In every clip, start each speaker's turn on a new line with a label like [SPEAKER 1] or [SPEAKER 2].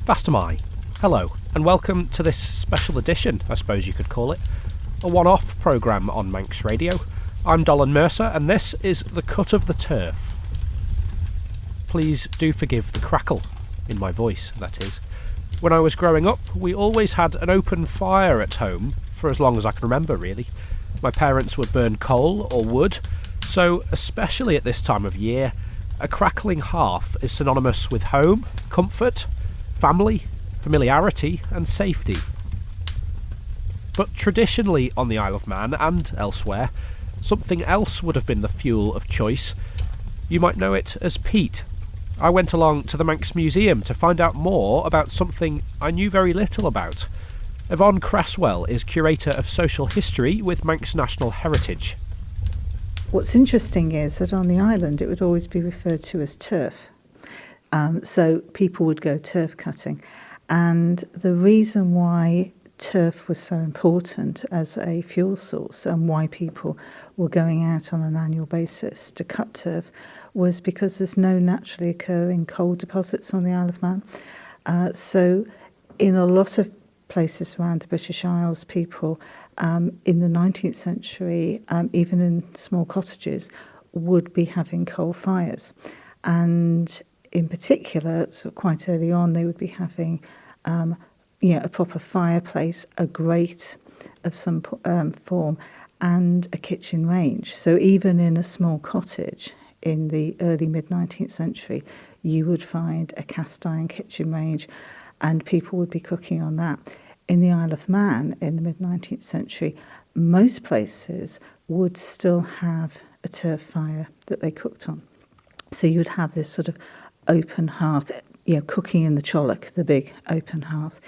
[SPEAKER 1] Vast am I. Hello, and welcome to this special edition, I suppose you could call it, a one-off programme on Manx Radio. I'm Dollin Mercer, and this is The Cut of the Turf. Please do forgive the crackle in my voice, that is. When I was growing up, we always had an open fire at home, for as long as I can remember, really. My parents would burn coal or wood, so especially at this time of year, a crackling hearth is synonymous with home, comfort, family, familiarity and safety. But traditionally on the Isle of Man and elsewhere, something else would have been the fuel of choice. You might know it as peat. I went along to the Manx Museum to find out more about something I knew very little about. Yvonne Cresswell is Curator of Social History with Manx National Heritage.
[SPEAKER 2] What's interesting is that on the island it would always be referred to as turf. So people would go turf cutting. And the reason why turf was so important as a fuel source and why people were going out on an annual basis to cut turf was because there's no naturally occurring coal deposits on the Isle of Man. So in a lot of places around the British Isles, people in the 19th century, even in small cottages, would be having coal fires. And in particular, so quite early on, they would be having a proper fireplace, a grate of some form, and a kitchen range. So even in a small cottage in the early mid-19th century, you would find a cast iron kitchen range, and people would be cooking on that. In the Isle of Man in the mid-19th century, most places would still have a turf fire that they cooked on. So you would have this sort of open hearth, cooking in the chollock, the big open hearth,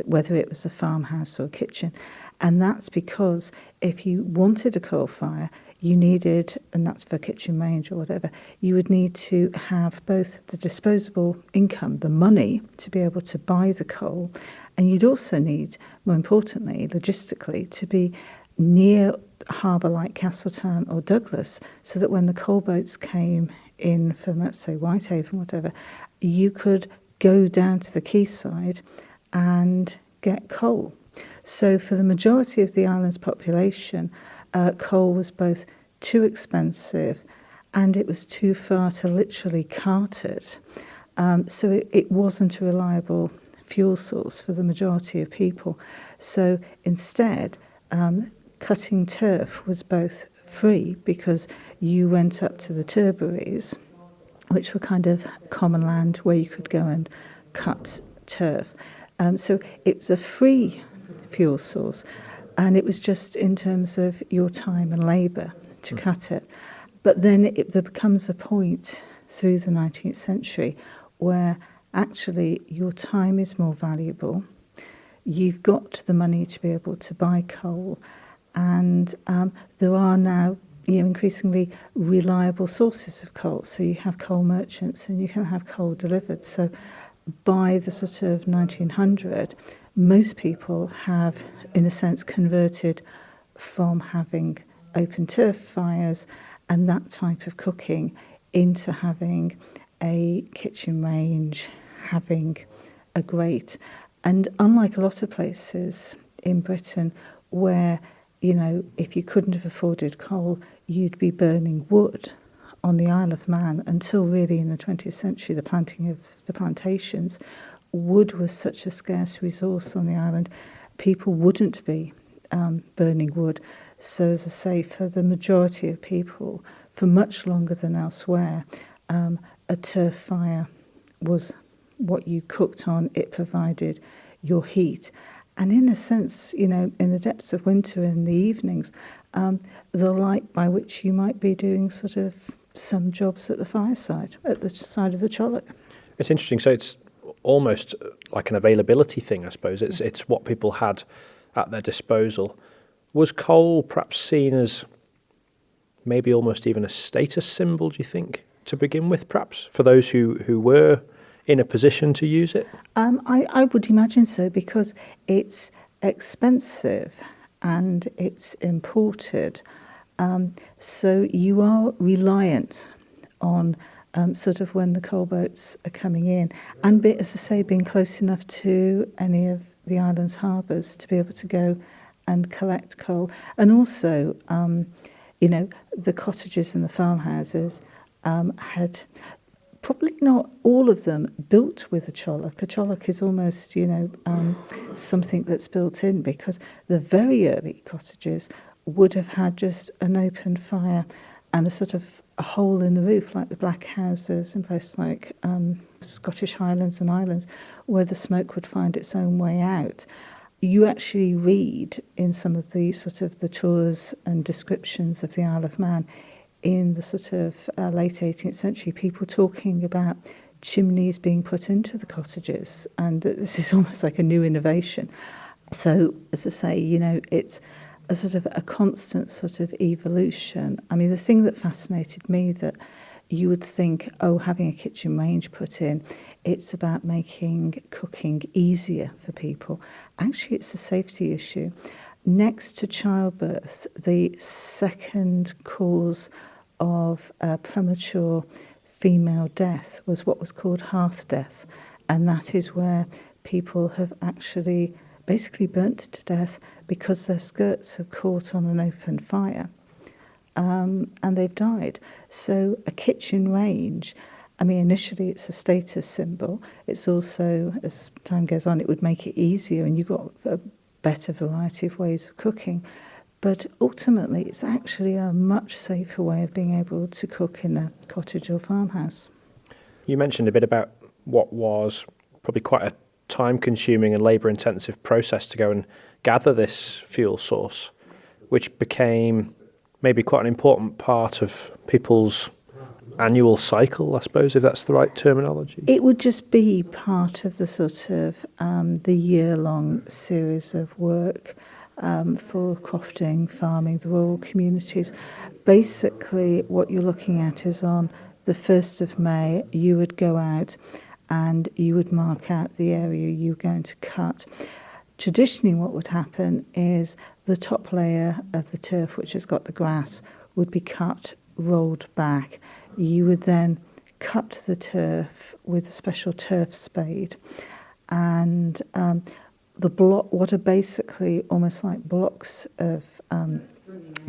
[SPEAKER 2] whether it was a farmhouse or a kitchen. And that's because if you wanted a coal fire, you needed, and that's for kitchen range or whatever, you would need to have both the disposable income, the money, to be able to buy the coal, and you'd also need, more importantly, logistically, to be near a harbour like Castletown or Douglas, so that when the coal boats came in from, let's say, Whitehaven, whatever, you could go down to the quayside and get coal. So for the majority of the island's population, coal was both too expensive and it was too far to literally cart it. So it wasn't a reliable fuel source for the majority of people. So instead, cutting turf was both free because you went up to the turberies, which were kind of common land where you could go and cut turf. So it was a free fuel source, and it was just in terms of your time and labour to cut it. But then there becomes a point through the 19th century where actually your time is more valuable. You've got the money to be able to buy coal, and there are now increasingly reliable sources of coal. So you have coal merchants and you can have coal delivered. So by the sort of 1900, most people have, in a sense, converted from having open turf fires and that type of cooking into having a kitchen range, having a grate. And unlike a lot of places in Britain where, if you couldn't have afforded coal, you'd be burning wood on the Isle of Man until really in the 20th century, the planting of the plantations. Wood was such a scarce resource on the island, people wouldn't be burning wood. So as I say, for the majority of people, for much longer than elsewhere, a turf fire was what you cooked on. It provided your heat. And in a sense, in the depths of winter in the evenings, the light by which you might be doing sort of some jobs at the fireside, at the side of the chollock.
[SPEAKER 1] It's interesting. So it's almost like an availability thing, I suppose. It's what people had at their disposal. Was coal perhaps seen as maybe almost even a status symbol, do you think, to begin with, perhaps, for those who were in a position to use it?
[SPEAKER 2] I would imagine so, because it's expensive and it's imported. So you are reliant on sort of when the coal boats are coming in, and as I say, being close enough to any of the island's harbours to be able to go and collect coal. And also, the cottages and the farmhouses had, probably not all of them, built with a chollock. A chollock is almost, something that's built in, because the very early cottages would have had just an open fire and a sort of a hole in the roof, like the black houses in places like Scottish Highlands and Islands, where the smoke would find its own way out. You actually read in some of the sort of the tours and descriptions of the Isle of Man in the sort of late 18th century, people talking about chimneys being put into the cottages, and this is almost like a new innovation. So, as I say, it's a sort of a constant sort of evolution. I mean, the thing that fascinated me, that you would think, having a kitchen range put in, it's about making cooking easier for people. Actually, it's a safety issue. Next to childbirth, the second cause of premature female death was what was called hearth death, and that is where people have actually basically burnt to death because their skirts have caught on an open fire, and they've died. So a kitchen range, I mean, initially it's a status symbol. It's also, as time goes on, it would make it easier, and you've got a better variety of ways of cooking. But ultimately, it's actually a much safer way of being able to cook in a cottage or farmhouse.
[SPEAKER 1] You mentioned a bit about what was probably quite a time-consuming and labour-intensive process to go and gather this fuel source, which became maybe quite an important part of people's annual cycle, I suppose, if that's the right terminology.
[SPEAKER 2] It would just be part of the sort of the year-long series of work for crofting, farming, the rural communities. Basically, what you're looking at is on the 1st of May, you would go out and you would mark out the area you're going to cut. Traditionally, what would happen is the top layer of the turf, which has got the grass, would be cut, rolled back. You would then cut the turf with a special turf spade, and what are basically almost like blocks of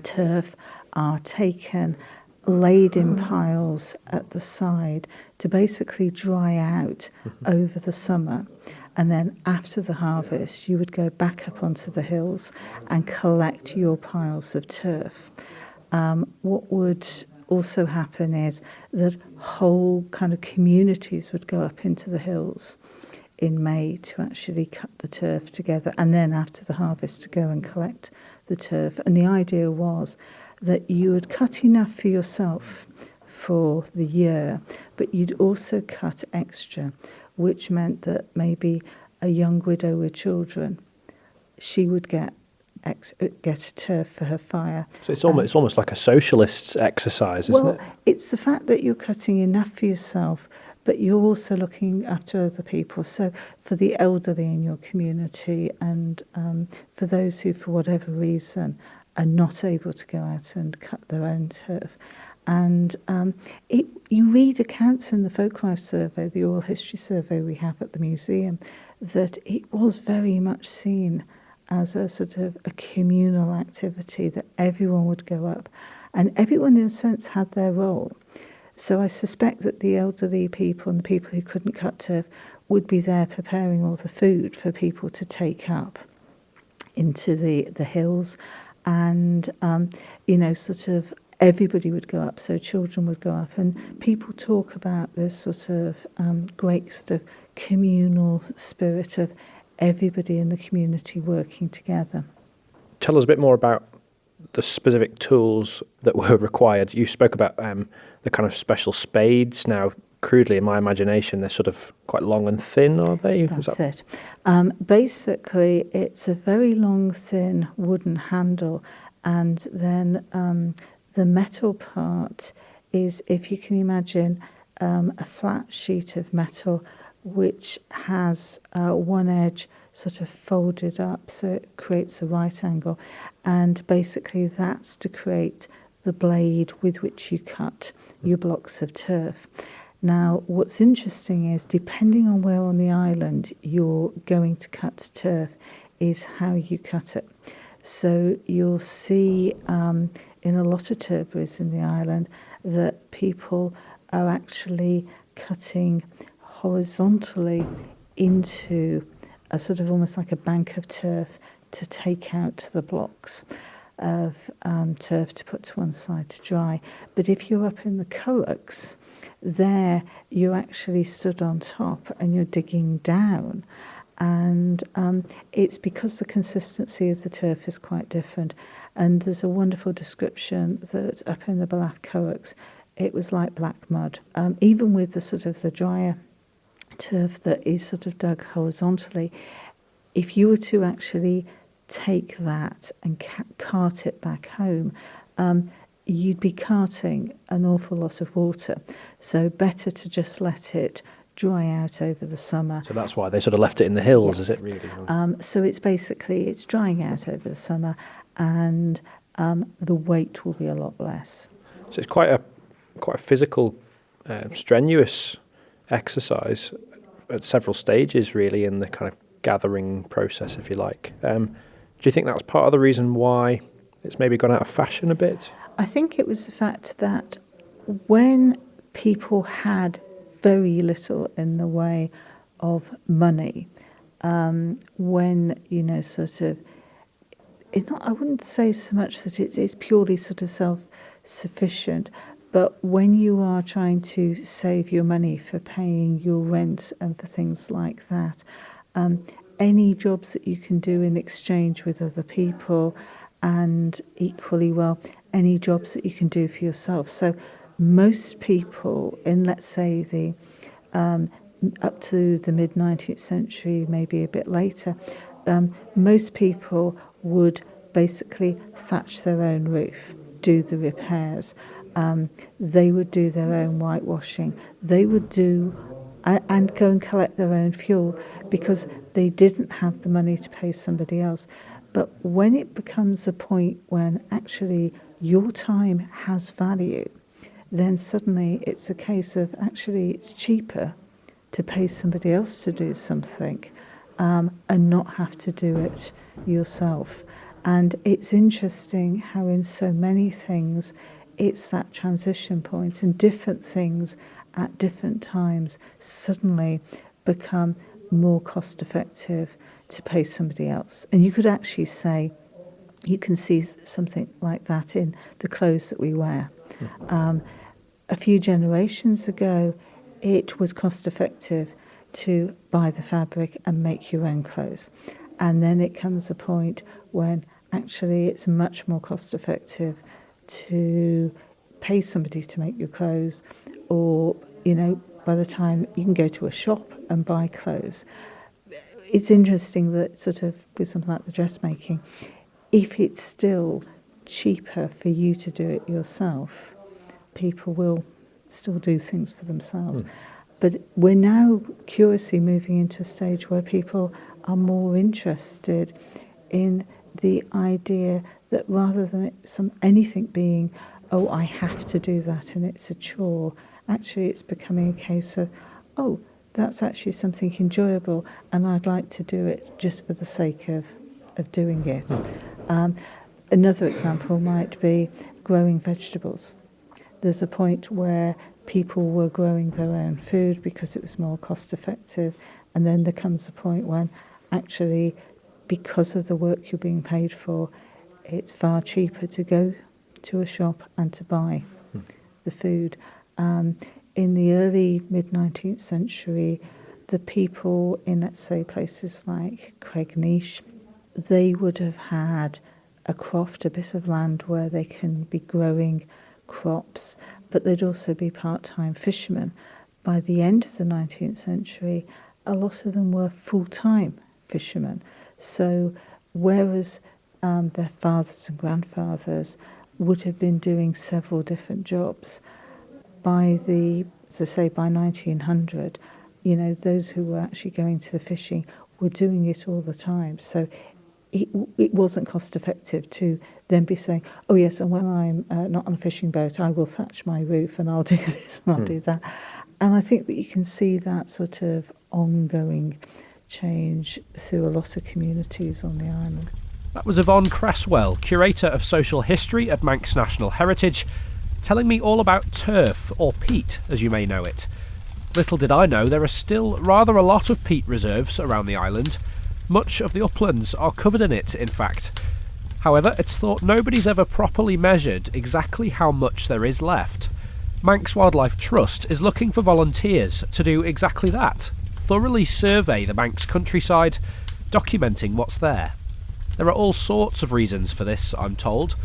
[SPEAKER 2] turf are taken, laid in piles at the side to basically dry out over the summer. And then after the harvest, you would go back up onto the hills and collect your piles of turf. What would also happen is that whole kind of communities would go up into the hills in May to actually cut the turf together, and then after the harvest to go and collect the turf. And the idea was that you would cut enough for yourself for the year, but you'd also cut extra, which meant that maybe a young widow with children, she would get a turf for her fire.
[SPEAKER 1] So it's almost like a socialist exercise, isn't it?
[SPEAKER 2] Well, it's the fact that you're cutting enough for yourself, but you're also looking after other people. So for the elderly in your community, and for those who, for whatever reason, are not able to go out and cut their own turf. And you read accounts in the Folklife Survey, the oral history survey we have at the museum, that it was very much seen as a sort of a communal activity, that everyone would go up, and everyone in a sense had their role. So I suspect that the elderly people and the people who couldn't cut turf would be there preparing all the food for people to take up into the hills, and sort of everybody would go up, so children would go up, and people talk about this sort of great sort of communal spirit of everybody in the community working together.
[SPEAKER 1] Tell us a bit more about the specific tools that were required. You spoke about the kind of special spades. Now, crudely, in my imagination, they're sort of quite long and thin, are they?
[SPEAKER 2] That's it. Basically, it's a very long, thin wooden handle, and then the metal part is, if you can imagine, a flat sheet of metal which has one edge sort of folded up so it creates a right angle, and basically that's to create the blade with which you cut your blocks of turf. Now, what's interesting is, depending on where on the island you're going to cut turf, is how you cut it. So you'll see in a lot of turberies in the island that people are actually cutting horizontally into a sort of almost like a bank of turf to take out the blocks of turf to put to one side to dry. But if you're up in the curraghs, there you actually stood on top and you're digging down. And it's because the consistency of the turf is quite different. And there's a wonderful description that up in the Ballaugh curraghs, it was like black mud. Even with the sort of the drier turf that is sort of dug horizontally, if you were to actually take that and cart it back home, you'd be carting an awful lot of water. So better to just let it dry out over the summer.
[SPEAKER 1] So that's why they sort of left it in the hills,
[SPEAKER 2] Yes.
[SPEAKER 1] is it really?
[SPEAKER 2] So it's basically, it's drying out over the summer, and the weight will be a lot less.
[SPEAKER 1] So it's quite a physical, strenuous exercise at several stages, really, in the kind of gathering process, if you like. Do you think that's part of the reason why it's maybe gone out of fashion a bit?
[SPEAKER 2] I think it was the fact that when people had very little in the way of money, when, you know, sort of, it's not, I wouldn't say so much that it's purely sort of self-sufficient, but when you are trying to save your money for paying your rent and for things like that, any jobs that you can do in exchange with other people, and equally well, any jobs that you can do for yourself. So most people in, let's say, the up to the mid-19th century, maybe a bit later, most people would basically thatch their own roof, do the repairs. They would do their own whitewashing. They would do and go and collect their own fuel, because they didn't have the money to pay somebody else. But when it becomes a point when actually your time has value, then suddenly it's a case of actually it's cheaper to pay somebody else to do something and not have to do it yourself. And it's interesting how in so many things it's that transition point, and different things at different times suddenly become more cost effective to pay somebody else. And you could actually say, you can see something like that in the clothes that we wear. A few generations ago, it was cost effective to buy the fabric and make your own clothes. And then it comes a point when actually it's much more cost effective to pay somebody to make your clothes, or, you know, by the time you can go to a shop and buy clothes. It's interesting that sort of with something like the dressmaking, if it's still cheaper for you to do it yourself, people will still do things for themselves. But we're now curiously moving into a stage where people are more interested in the idea that rather than anything being, oh, I have to do that and it's a chore, actually it's becoming a case of, oh, that's actually something enjoyable and I'd like to do it just for the sake of doing it. Another example might be growing vegetables. There's a point where people were growing their own food because it was more cost effective, and then there comes a point when actually, because of the work you're being paid for, it's far cheaper to go to a shop and to buy the food. In the early mid-19th century, the people in, let's say, places like Cregnish, they would have had a croft, a bit of land where they can be growing crops, but they'd also be part-time fishermen. By the end of the 19th century, a lot of them were full-time fishermen. So whereas their fathers and grandfathers would have been doing several different jobs, by 1900, you know, those who were actually going to the fishing were doing it all the time. So it wasn't cost effective to then be saying, oh yes, and when I'm not on a fishing boat, I will thatch my roof and I'll do this and I'll do that. And I think that you can see that sort of ongoing change through a lot of communities on the island.
[SPEAKER 1] That was Yvonne Cresswell, Curator of Social History at Manx National Heritage, telling me all about turf, or peat as you may know it. Little did I know there are still rather a lot of peat reserves around the island. Much of the uplands are covered in it, in fact. However, it's thought nobody's ever properly measured exactly how much there is left. Manx Wildlife Trust is looking for volunteers to do exactly that, thoroughly survey the Manx countryside, documenting what's there. There are all sorts of reasons for this, I'm told.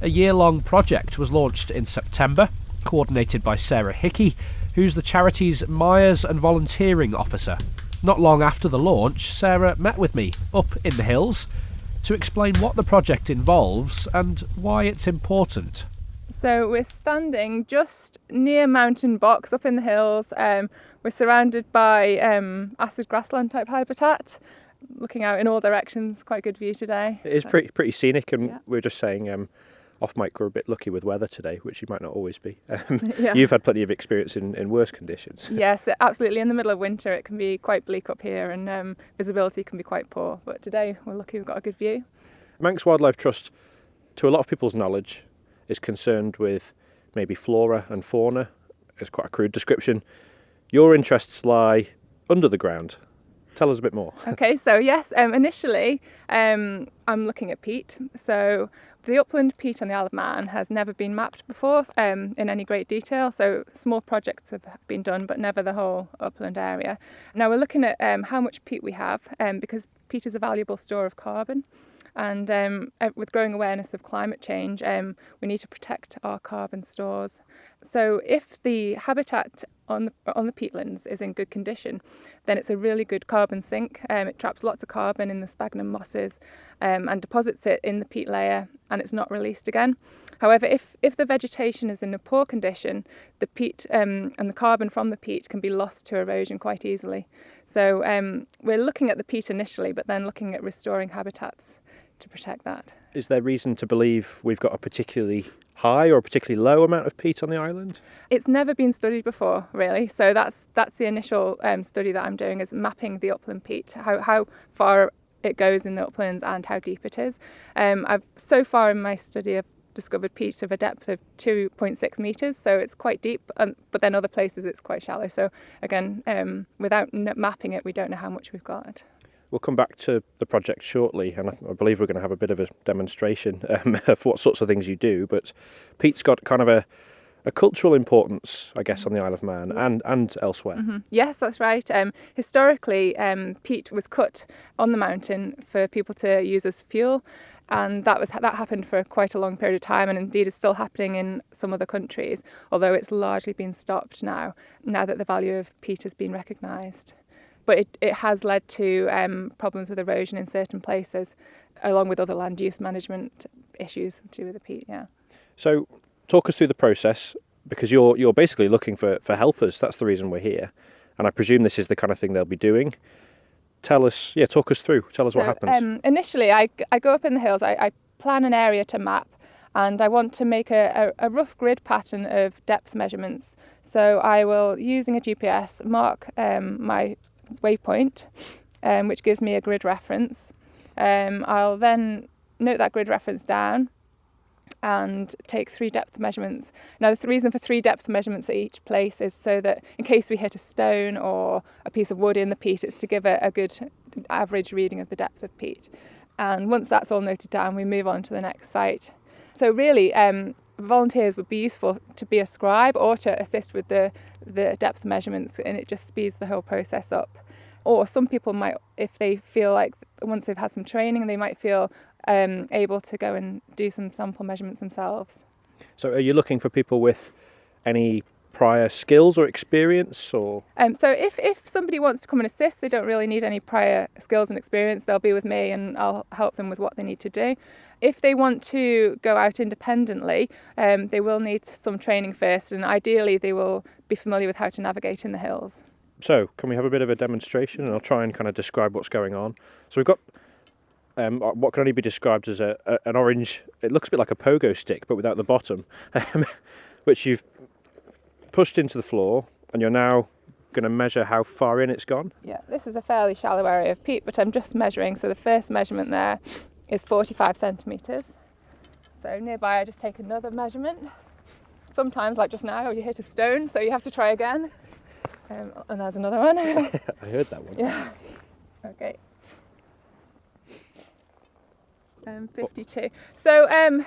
[SPEAKER 1] A year-long project was launched in September, coordinated by Sarah Hickey, who's the charity's Mires and volunteering officer. Not long after the launch, Sarah met with me up in the hills to explain what the project involves and why it's important.
[SPEAKER 3] So we're standing just near Mountain Box up in the hills. We're surrounded by acid grassland type habitat, looking out in all directions. Quite a good view today.
[SPEAKER 1] It is pretty scenic, and we were just saying off mic we're a bit lucky with weather today, which you might not always be. You've had plenty of experience in worse conditions.
[SPEAKER 3] Yes, absolutely. In the middle of winter it can be quite bleak up here, and visibility can be quite poor, but today we're lucky we've got a good view.
[SPEAKER 1] Manx Wildlife Trust, to a lot of people's knowledge, is concerned with maybe flora and fauna. It's quite a crude description. Your interests lie under the ground. Tell us a bit more.
[SPEAKER 3] Okay, so yes, initially I'm looking at peat. So the upland peat on the Isle of Man has never been mapped before in any great detail. So small projects have been done, but never the whole upland area. Now we're looking at how much peat we have, because peat is a valuable store of carbon. And with growing awareness of climate change, we need to protect our carbon stores. So if the habitat on the peatlands is in good condition, then it's a really good carbon sink. It traps lots of carbon in the sphagnum mosses and deposits it in the peat layer, and it's not released again. However, if the vegetation is in a poor condition, the peat and the carbon from the peat can be lost to erosion quite easily. So we're looking at the peat initially, but then looking at restoring habitats to protect that.
[SPEAKER 1] Is there reason to believe we've got a particularly high or a particularly low amount of peat on the island?
[SPEAKER 3] It's never been studied before, really. So that's the initial study that I'm doing, is mapping the upland peat, how far it goes in the uplands and how deep it is. I've so far in my study I've discovered peat of a depth of 2.6 metres, so it's quite deep, but then other places it's quite shallow. So again, without mapping it, we don't know how much we've got.
[SPEAKER 1] We'll come back to the project shortly, and I believe we're going to have a bit of a demonstration of what sorts of things you do, but peat's got kind of a cultural importance, I guess, on the Isle of Man and elsewhere.
[SPEAKER 3] Mm-hmm. Yes, that's right. Historically, peat was cut on the mountain for people to use as fuel, and that happened for quite a long period of time, and indeed is still happening in some other countries, although it's largely been stopped now that the value of peat has been recognised. But it has led to problems with erosion in certain places, along with other land use management issues to do with the peat. Yeah.
[SPEAKER 1] So talk us through the process, because you're basically looking for helpers. That's the reason we're here, and I presume this is the kind of thing they'll be doing. Talk us through. Tell us what happens.
[SPEAKER 3] Initially, I go up in the hills. I plan an area to map, and I want to make a rough grid pattern of depth measurements. So I will, using a GPS, mark my waypoint, which gives me a grid reference. I'll then note that grid reference down and take 3 depth measurements. Now the reason for 3 depth measurements at each place is so that in case we hit a stone or a piece of wood in the peat, it's to give a good average reading of the depth of peat. And once that's all noted down, we move on to the next site. So really, volunteers would be useful to be a scribe or to assist with the depth measurements, and it just speeds the whole process up. Or some people might, if they feel like once they've had some training, they might feel able to go and do some sample measurements themselves.
[SPEAKER 1] So are you looking for people with any prior skills or experience? Or
[SPEAKER 3] so if somebody wants to come and assist, they don't really need any prior skills and experience. They'll be with me and I'll help them with what they need to do. If they want to go out independently, they will need some training first, and ideally they will be familiar with how to navigate in the hills.
[SPEAKER 1] So can we have a bit of a demonstration, and I'll try and kind of describe what's going on. So we've got what can only be described as an orange, it looks a bit like a pogo stick, but without the bottom, which you've pushed into the floor, and you're now going to measure how far in it's gone.
[SPEAKER 3] Yeah, this is a fairly shallow area of peat, but I'm just measuring. So the first measurement there is 45 centimetres. So nearby I just take another measurement. Sometimes, like just now, you hit a stone, so you have to try again. And there's another one.
[SPEAKER 1] I heard that one.
[SPEAKER 3] Yeah. Okay. 52. So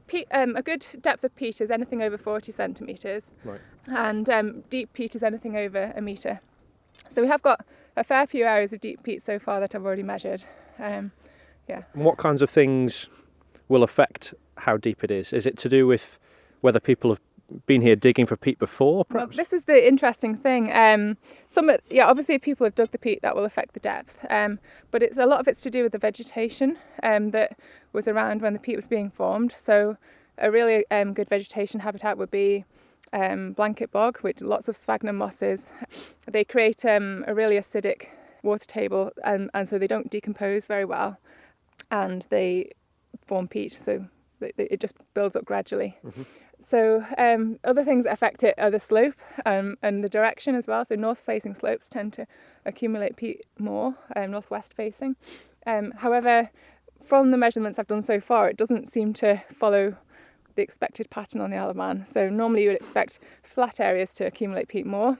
[SPEAKER 3] peat, a good depth of peat is anything over 40 centimetres.
[SPEAKER 1] Right.
[SPEAKER 3] And deep peat is anything over a metre. So we have got a fair few areas of deep peat so far that I've already measured. Yeah.
[SPEAKER 1] And what kinds of things will affect how deep it is? Is it to do with whether people have been here digging for peat before, perhaps?
[SPEAKER 3] Well, this is the interesting thing. Obviously if people have dug the peat, that will affect the depth. But a lot of it's to do with the vegetation that was around when the peat was being formed. So a really good vegetation habitat would be blanket bog, with lots of sphagnum mosses. They create a really acidic water table, and so they don't decompose very well, and they form peat, so it just builds up gradually. Mm-hmm. So other things that affect it are the slope and the direction as well. So north-facing slopes tend to accumulate peat more, northwest facing. However, from the measurements I've done so far, it doesn't seem to follow the expected pattern on the Isle of Man. So normally you would expect flat areas to accumulate peat more.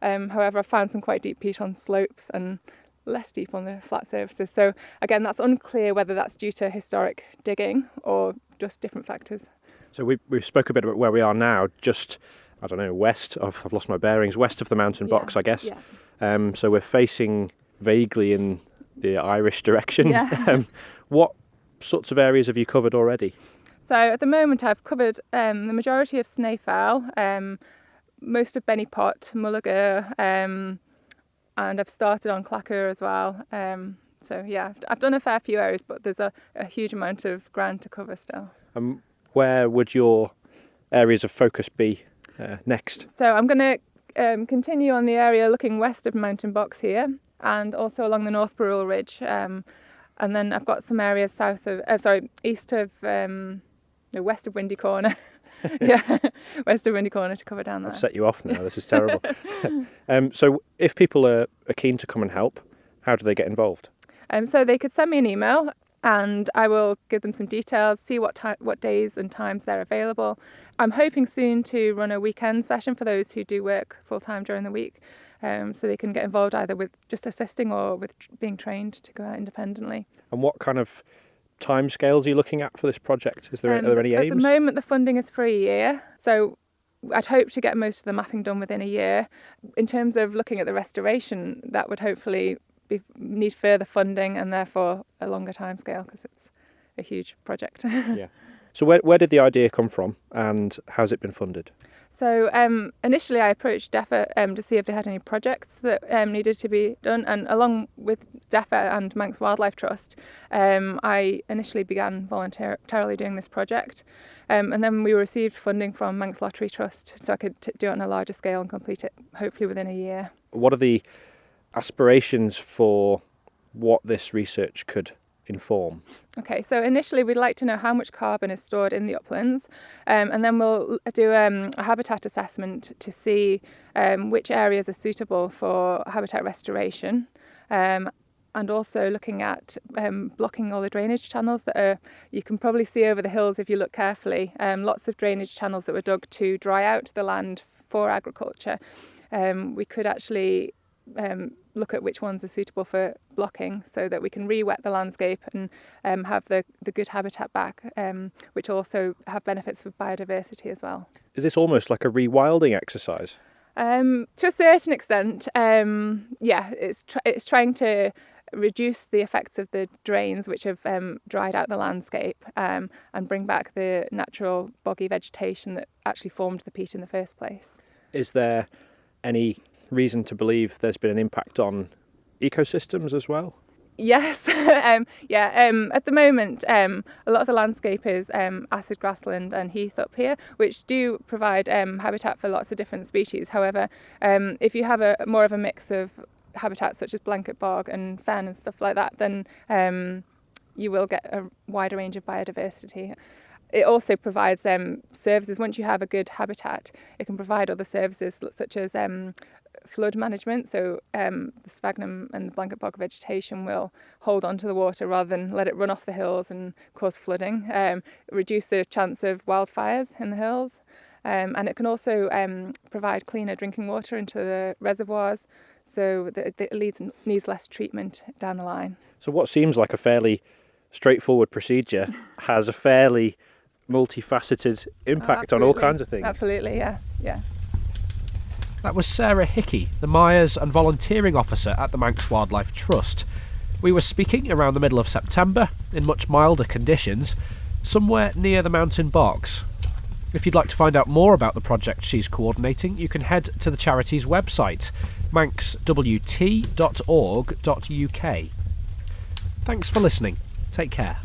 [SPEAKER 3] However, I've found some quite deep peat on slopes and less deep on the flat surfaces. So again, that's unclear whether that's due to historic digging or just different factors.
[SPEAKER 1] So we've spoke a bit about where we are now, just, I don't know, west of, I've lost my bearings, west of the mountain box, I guess. Yeah. So we're facing vaguely in the Irish direction. Yeah. What sorts of areas have you covered already?
[SPEAKER 3] So at the moment I've covered the majority of Snaefell, most of Benny Pot, Mulligar, and I've started on Clacker as well. So yeah, I've done a fair few areas, but there's a huge amount of ground to cover still.
[SPEAKER 1] Where would your areas of focus be next?
[SPEAKER 3] So I'm going to continue on the area looking west of Mountain Box here, and also along the North Burrell Ridge. And then I've got some areas west of Windy Corner. Yeah, west of Windy Corner to cover down there.
[SPEAKER 1] I've set you off now, this is terrible. So if people are keen to come and help, how do they get involved?
[SPEAKER 3] So they could send me an email, and I will give them some details, see what days and times they're available. I'm hoping soon to run a weekend session for those who do work full-time during the week, so they can get involved either with just assisting or with being trained to go out independently. And
[SPEAKER 1] what kind of timescales are you looking at for this project? Are there any aims?
[SPEAKER 3] At the moment, the funding is for a year, so I'd hope to get most of the mapping done within a year. In terms of looking at the restoration, that would hopefully need further funding and therefore a longer timescale, because it's a huge project.
[SPEAKER 1] Yeah. So where did the idea come from, and how's it been funded?
[SPEAKER 3] So initially I approached DEFRA to see if they had any projects that needed to be done, and along with DEFRA and Manx Wildlife Trust, I initially began voluntarily doing this project, and then we received funding from Manx Lottery Trust, so I could do it on a larger scale and complete it hopefully within a year.
[SPEAKER 1] What are the aspirations for what this research could inform?
[SPEAKER 3] Okay, so initially we'd like to know how much carbon is stored in the uplands, and then we'll do a habitat assessment to see which areas are suitable for habitat restoration, and also looking at blocking all the drainage channels that you can probably see over the hills if you look carefully. Lots of drainage channels that were dug to dry out the land for agriculture. We could actually look at which ones are suitable for blocking, so that we can re-wet the landscape and have the good habitat back, which also have benefits for biodiversity as well.
[SPEAKER 1] Is this almost like a rewilding exercise?
[SPEAKER 3] To a certain extent, yeah. It's trying to reduce the effects of the drains which have dried out the landscape, and bring back the natural boggy vegetation that actually formed the peat in the first place. Is
[SPEAKER 1] there any reason to believe there's been an impact on ecosystems as well?
[SPEAKER 3] Yes, at the moment a lot of the landscape is acid grassland and heath up here, which do provide habitat for lots of different species. However, if you have more of a mix of habitats such as blanket bog and fen and stuff like that, then you will get a wider range of biodiversity. It also provides services. Once you have a good habitat, it can provide other services such as flood management. So the sphagnum and the blanket bog vegetation will hold onto the water rather than let it run off the hills and cause flooding, reduce the chance of wildfires in the hills. And it can also provide cleaner drinking water into the reservoirs, so that it needs less treatment down the line.
[SPEAKER 1] So what seems like a fairly straightforward procedure has a fairly multifaceted impact on all kinds of things.
[SPEAKER 3] Absolutely, yeah.
[SPEAKER 1] That was Sarah Hickey, the Mires and volunteering officer at the Manx Wildlife Trust. We were speaking around the middle of September, in much milder conditions, somewhere near the mountain bogs. If you'd like to find out more about the project she's coordinating, you can head to the charity's website, manxwt.org.uk. Thanks for listening. Take care.